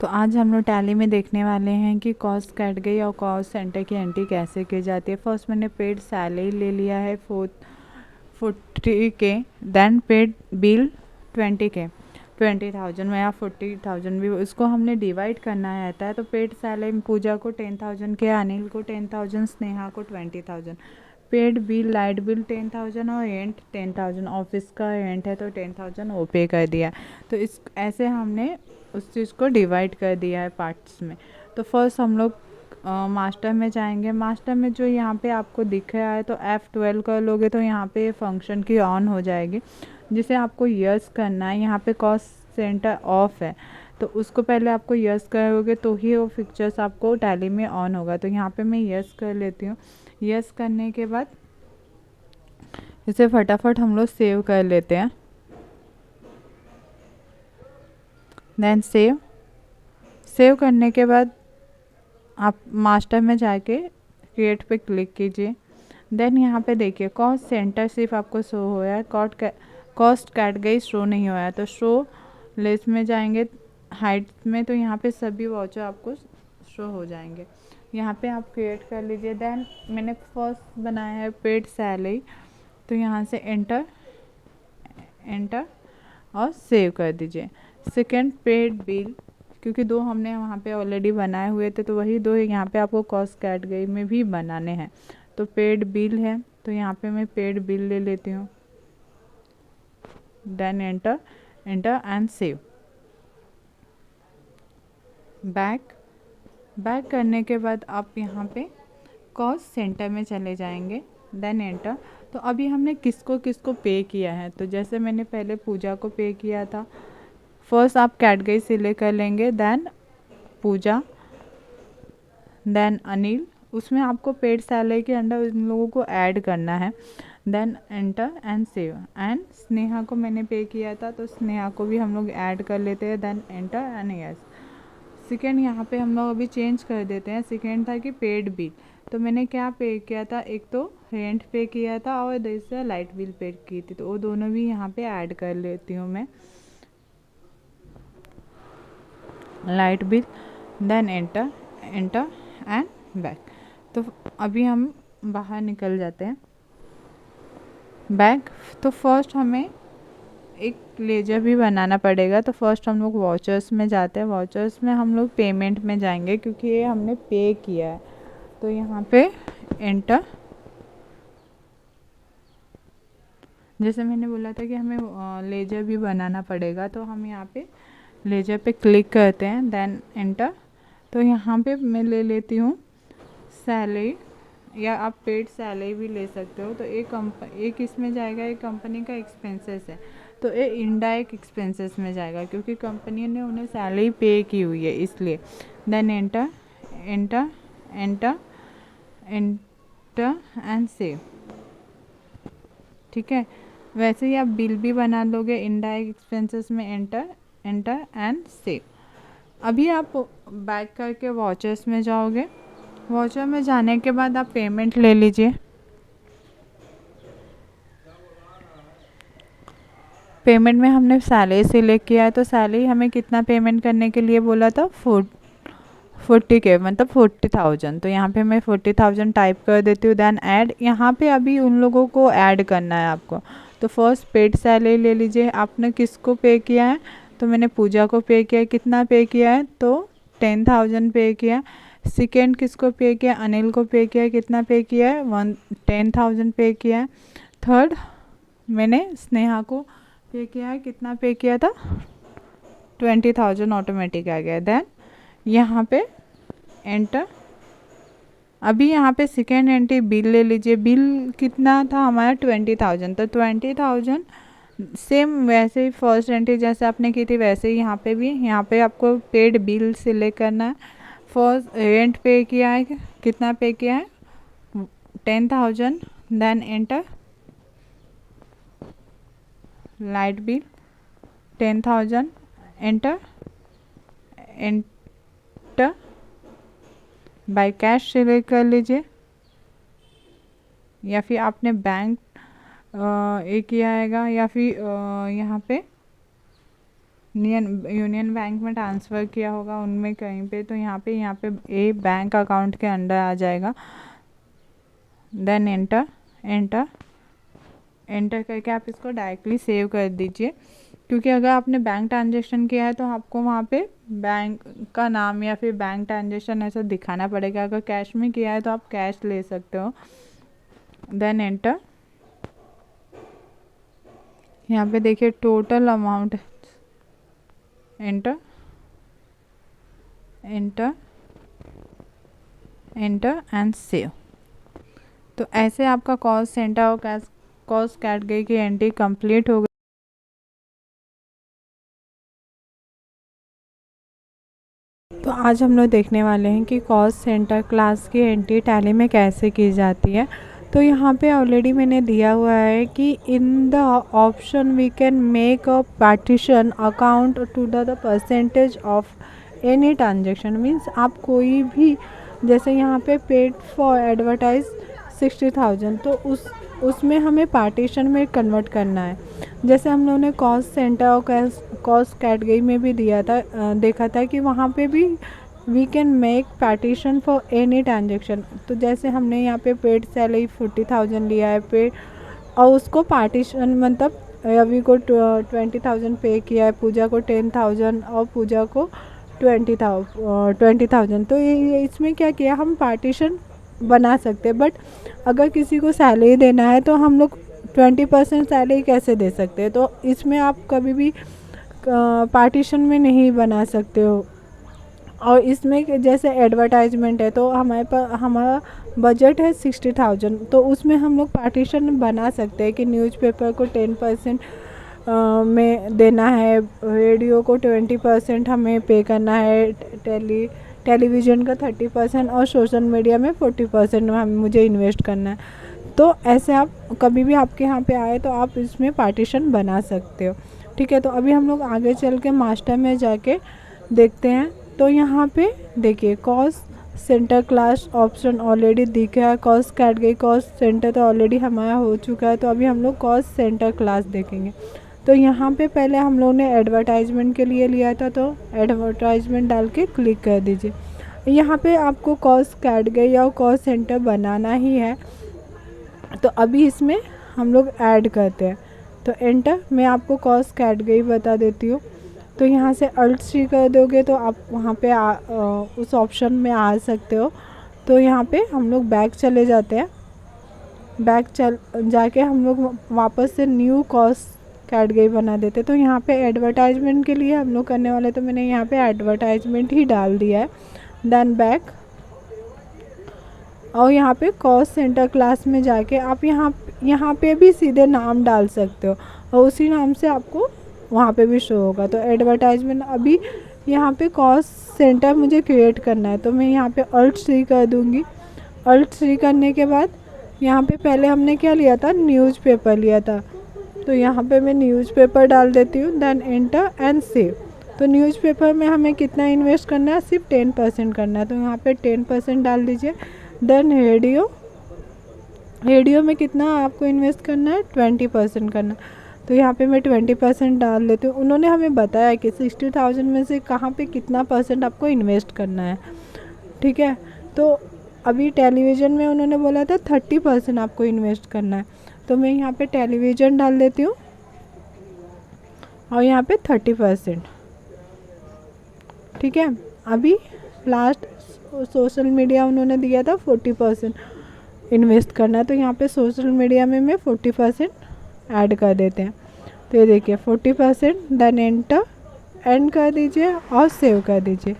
तो आज हम लोग टैली में देखने वाले हैं कि कॉस्ट कट गई और कॉस्ट सेंटर की एंट्री कैसे की जाती है। फर्स्ट मैंने पेड सैलरी ले लिया है 40K, then paid bill 20K, 20,000 या 40,000 भी इसको हमने डिवाइड करना रहता है। तो पेड सैलरी पूजा को 10,000 के, अनिल को 10,000, स्नेहा को 20,000। पेड बिल लाइट बिल 10,000 और रेंट 10,000, ऑफिस का रेंट है तो 10,000 वो पे कर दिया। तो इस ऐसे हमने उस चीज़ को डिवाइड कर दिया है पार्ट्स में। तो फर्स्ट हम लोग मास्टर में जाएंगे। मास्टर में जो यहाँ पे आपको दिख रहा है तो F12 कर लोगे तो यहाँ पे फंक्शन की ऑन हो जाएगी, जिसे आपको यस करना है। यहाँ पे कॉस्ट सेंटर ऑफ है तो उसको पहले आपको यस करोगे तो ही वो पिक्चर्स आपको टैली में ऑन होगा। तो यहाँ पे मैं यस कर लेती हूँ। यस करने के बाद इसे फटाफट हम लोग सेव कर लेते हैं। देन सेव करने के बाद आप मास्टर में जाके क्रिएट पे क्लिक कीजिए। देन यहाँ पे देखिए कॉस्ट सेंटर सिर्फ आपको शो हो रहा है, कॉस्ट कैटेगरी शो नहीं हो रहा है। तो शो लिस्ट में जाएंगे हाइट में, तो यहाँ पे सभी वाउचर आपको शो हो जाएंगे। यहाँ पे आप क्रिएट कर लीजिए। देन मैंने फर्स्ट बनाया है पेड सैलरी, तो यहाँ से एंटर और सेव कर दीजिए। सेकेंड पेड बिल, क्योंकि दो हमने वहाँ पे ऑलरेडी बनाए हुए थे तो वही दो यहाँ पे आपको कॉस्ट कैटेगरी में भी बनाने हैं। तो पेड बिल है तो यहाँ पे मैं पेड बिल ले लेती हूँ। Then enter and save. Back करने के बाद आप यहाँ पे कॉस्ट सेंटर में चले जाएंगे। Then enter. तो अभी हमने किसको किसको पे किया है, तो जैसे मैंने पहले पूजा को पे किया था, फर्स्ट आप कैटेगरी सिलेक्ट कर लेंगे, देन पूजा, देन अनिल। उसमें आपको पेड सैलरी के अंडर इन लोगों को ऐड करना है। Then enter and save. And Sneha को मैंने पे किया था तो स्नेहा को भी हम लोग ऐड कर लेते हैं। Then enter and yes. Second यहाँ पे हम लोग अभी चेंज कर देते हैं। सेकेंड था कि पेड बिल, तो मैंने क्या पे किया था, एक तो रेंट पे किया था और दूसरा लाइट बिल पे की थी, तो वो दोनों भी यहाँ पे ऐड कर लेती हूँ मैं, light bill. Then enter and back. तो अभी हम बाहर निकल जाते हैं। बैक। तो फर्स्ट हमें एक लेजर भी बनाना पड़ेगा। तो फर्स्ट हम लोग वाउचर्स में जाते हैं। वाउचर्स में हम लोग पेमेंट में जाएंगे क्योंकि ये हमने पे किया है। तो यहाँ पे एंटर, जैसे मैंने बोला था कि हमें लेजर भी बनाना पड़ेगा, तो हम यहाँ पे लेजर पे क्लिक करते हैं। Then enter. तो यहाँ पे मैं ले लेती हूँ सैलरी, या आप पेड सैलरी भी ले सकते हो। तो एक इसमें जाएगा, एक कंपनी का एक्सपेंसेस है तो ये इनडायरेक्ट एक्सपेंसेस में जाएगा क्योंकि कंपनी ने उन्हें सैलरी पे की हुई है इसलिए। Then enter enter enter enter and save. ठीक है, वैसे ही आप बिल भी बना लोगे इनडायरेक्ट एक्सपेंसेस में। Enter and save. अभी आप बैक करके वाउचर्स में जाओगे। वाउचर में जाने के बाद आप पेमेंट ले लीजिए। पेमेंट में हमने सैलरी सिलेक्ट किया है, तो सैलरी हमें कितना पेमेंट करने के लिए बोला था, 40K मतलब 40,000। तो यहाँ पे मैं 40,000 टाइप कर देती हूँ। Then add. यहाँ पे अभी उन लोगों को ऐड करना है आपको। तो फर्स्ट पेड सैलरी ले लीजिए। आपने किसको पे किया है, तो मैंने पूजा को पे किया है। कितना पे किया है, तो 10,000 पे किया। सेकेंड किसको पे किया, अनिल को पे किया है। कितना पे किया है, 10,000 पे किया है। थर्ड मैंने स्नेहा को पे किया है। कितना पे किया था, 20,000 ऑटोमेटिक आ गया। देन यहाँ पे एंटर। अभी यहाँ पे सेकेंड एंट्री बिल ले लीजिए। बिल कितना था हमारा, 20,000। तो 20,000 सेम वैसे ही फर्स्ट एंट्री जैसे आपने की थी वैसे ही यहाँ पे भी, यहाँ पे आपको पेड बिल सिलेक्ट करना है। फर्स्ट रेंट पे किया है, कितना पे किया है, 10,000। Then enter. Light bill 10,000, enter enter. By cash select कर लीजिए, या फिर आपने बैंक एक किया आएगा, या फिर यहाँ पे यूनियन बैंक में ट्रांसफ़र किया होगा उनमें कहीं पे, तो यहाँ पे ए बैंक अकाउंट के अंडर आ जाएगा। देन एंटर एंटर एंटर करके आप इसको डायरेक्टली सेव कर दीजिए, क्योंकि अगर आपने बैंक ट्रांजेक्शन किया है तो आपको वहाँ पे बैंक का नाम या फिर बैंक ट्रांजेक्शन ऐसा दिखाना पड़ेगा। अगर कैश में किया है तो आप कैश ले सकते हो। देन एंटर, यहाँ पे देखिए total amount, enter enter enter and save. तो ऐसे आपका कॉस्ट सेंटर और कॉस्ट कैटेगरी की एंट्री कंप्लीट हो गई। तो आज हम लोग देखने वाले हैं कि कॉस्ट सेंटर क्लास की एंट्री टैली में कैसे की जाती है। तो यहाँ पे ऑलरेडी मैंने दिया हुआ है कि in the option we can make a partition account to the percentage of any transaction. Means आप कोई भी, जैसे यहाँ पे पेड फॉर एडवर्टाइज 60,000, तो उसमें हमें पार्टीशन में कन्वर्ट करना है। जैसे हम लोगों ने कॉस्ट सेंटर और कॉस्ट कैटेगरी में भी दिया था, देखा था कि वहाँ पे भी we can make partition for any transaction. तो जैसे हमने यहाँ पे पेड सैलरी 40,000 लिया है पेड, और उसको पार्टीशन मतलब रवि को 20,000 पे किया है, पूजा को 10,000 और पूजा को 20,000। तो ये इसमें क्या किया, हम पार्टीशन बना सकते हैं। बट अगर किसी को सैलरी देना है तो हम लोग 20% सैलरी कैसे दे सकते हैं, तो इसमें आप कभी भी पार्टीशन में नहीं बना सकते हो। और इसमें जैसे एडवर्टाइजमेंट है तो हमारा बजट है 60,000, तो उसमें हम लोग पार्टीशन बना सकते हैं कि न्यूज़पेपर को 10% में देना है, रेडियो को 20% हमें पे करना है, टेलीविज़न का 30% और सोशल मीडिया में 40% मुझे इन्वेस्ट करना है। तो ऐसे आप कभी भी आपके यहाँ पे आए तो आप इसमें पार्टीशन बना सकते हो। ठीक है, तो अभी हम लोग आगे चल के मास्टर में जाके देखते हैं। तो यहाँ पे देखिए cost centre class option already दिख रहा है, कॉस्ट कैटेगरी कॉस्ट सेंटर तो ऑलरेडी हमारा हो चुका है। तो अभी हम लोग कॉस्ट सेंटर क्लास देखेंगे। तो यहाँ पे पहले हम लोगों ने एडवर्टाइजमेंट के लिए लिया था, तो एडवर्टाइजमेंट डाल के क्लिक कर दीजिए। यहाँ पे आपको कॉस्ट कैटेगरी या कॉस्ट सेंटर बनाना ही है, तो अभी इसमें हम लोग ऐड करते हैं। तो एंटर, मैं आपको कॉस्ट कैटेगरी बता देती हूँ। तो यहाँ से Alt+C कर दोगे तो आप वहाँ पे उस ऑप्शन में आ सकते हो। तो यहाँ पे हम लोग बैक चले जाते हैं, जाके हम लोग वापस से न्यू कॉस्ट कैटेगरी बना देते। तो यहाँ पे एडवर्टाइजमेंट के लिए हम लोग करने वाले, तो मैंने यहाँ पे एडवर्टाइजमेंट ही डाल दिया है। देन बैक, और यहाँ पे कॉस्ट सेंटर क्लास में जाके आप यहाँ पे भी सीधे नाम डाल सकते हो और उसी नाम से आपको वहाँ पे भी शो होगा। तो एडवर्टाइजमेंट अभी यहाँ पे कॉस्ट सेंटर मुझे क्रिएट करना है, तो मैं यहाँ पे Alt+C कर दूँगी। Alt+C करने के बाद यहाँ पे पहले हमने क्या लिया था, न्यूज़पेपर लिया था, तो यहाँ पे मैं न्यूज़पेपर डाल देती हूँ। Then enter and save. तो न्यूज़पेपर में हमें कितना इन्वेस्ट करना है, सिर्फ 10% करना है, तो यहाँ पे 10% डाल दीजिए। देन रेडियो में कितना आपको इन्वेस्ट करना है, 20% करना, तो यहाँ पे मैं 20% डाल देती हूँ। उन्होंने हमें बताया कि 60,000 में से कहाँ पे कितना परसेंट आपको इन्वेस्ट करना है। ठीक है, तो अभी टेलीविज़न में उन्होंने बोला था 30% आपको इन्वेस्ट करना है, तो मैं यहाँ पे टेलीविज़न डाल देती हूँ और यहाँ पे 30%। ठीक है, अभी लास्ट सोशल मीडिया उन्होंने दिया था 40% इन्वेस्ट करना है, तो यहाँ पे सोशल मीडिया में मैं 40% ऐड कर देते हैं। तो ये देखिए 40%। देन एंटर एंड कर दीजिए और सेव कर दीजिए।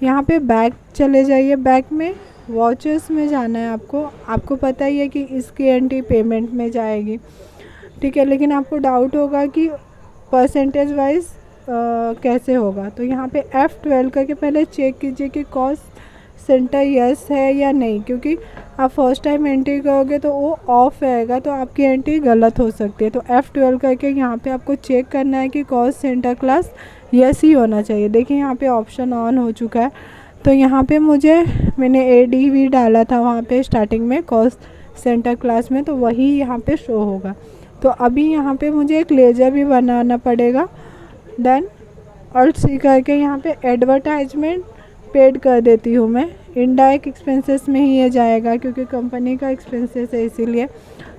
यहाँ पे बैक चले जाइए, बैक में वॉचेस में जाना है आपको पता ही है कि इसकी एंट्री पेमेंट में जाएगी। ठीक है, लेकिन आपको डाउट होगा कि परसेंटेज वाइज कैसे होगा, तो यहाँ पे F12 करके पहले चेक कीजिए कि कॉस्ट सेंटर यस है या नहीं, क्योंकि आप फर्स्ट टाइम एंट्री करोगे तो वो ऑफ रहेगा, तो आपकी एंट्री गलत हो सकती है। तो F12 करके यहाँ पे आपको चेक करना है कि cost centre class yes he होना चाहिए। देखिए यहाँ पे ऑप्शन ऑन हो चुका है, तो यहाँ पे मैंने ADV डाला था वहाँ पे स्टार्टिंग में कॉस्ट सेंटर क्लास में, तो वही यहाँ पे शो होगा। तो अभी यहाँ पे मुझे एक लेजर भी बनाना पड़ेगा। देन और सी करके यहाँ पे एडवर्टाइजमेंट पेड कर देती हूँ मैं। इनडायरेक्ट एक्सपेंसेस में ही ये जाएगा क्योंकि कंपनी का एक्सपेंसेस है इसीलिए।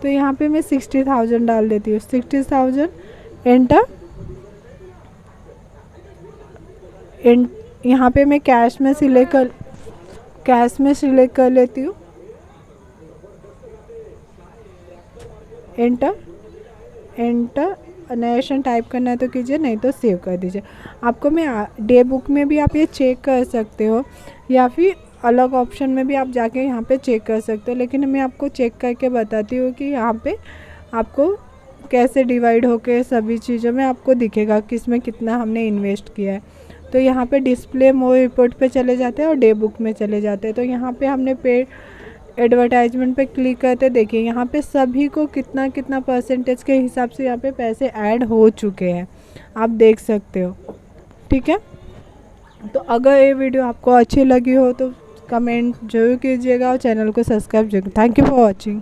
तो यहाँ पे मैं 60,000 डाल देती हूँ। 60,000 एंटर। यहाँ पे मैं कैश में सिलेक्ट कर लेती हूँ। एंटर। नरेशन टाइप करना है तो कीजिए, नहीं तो सेव कर दीजिए। आपको मैं डे बुक में भी आप ये चेक कर सकते हो या फिर अलग ऑप्शन में भी आप जाके यहाँ पे चेक कर सकते हो, लेकिन मैं आपको चेक करके बताती हूँ कि यहाँ पे आपको कैसे डिवाइड होके सभी चीज़ों में आपको दिखेगा किस में कितना हमने इन्वेस्ट किया है। तो यहाँ पे डिस्प्ले मोर रिपोर्ट पे चले जाते हैं और डे बुक में चले जाते हैं। तो यहाँ पे हमने पेड एडवर्टाइजमेंट पे क्लिक करते देखिए यहाँ पे सभी को कितना कितना परसेंटेज के हिसाब से यहाँ पे पैसे ऐड हो चुके हैं, आप देख सकते हो। ठीक है, तो अगर ये वीडियो आपको अच्छी लगी हो तो कमेंट जरूर कीजिएगा और चैनल को सब्सक्राइब जरूर। Thank you for watching.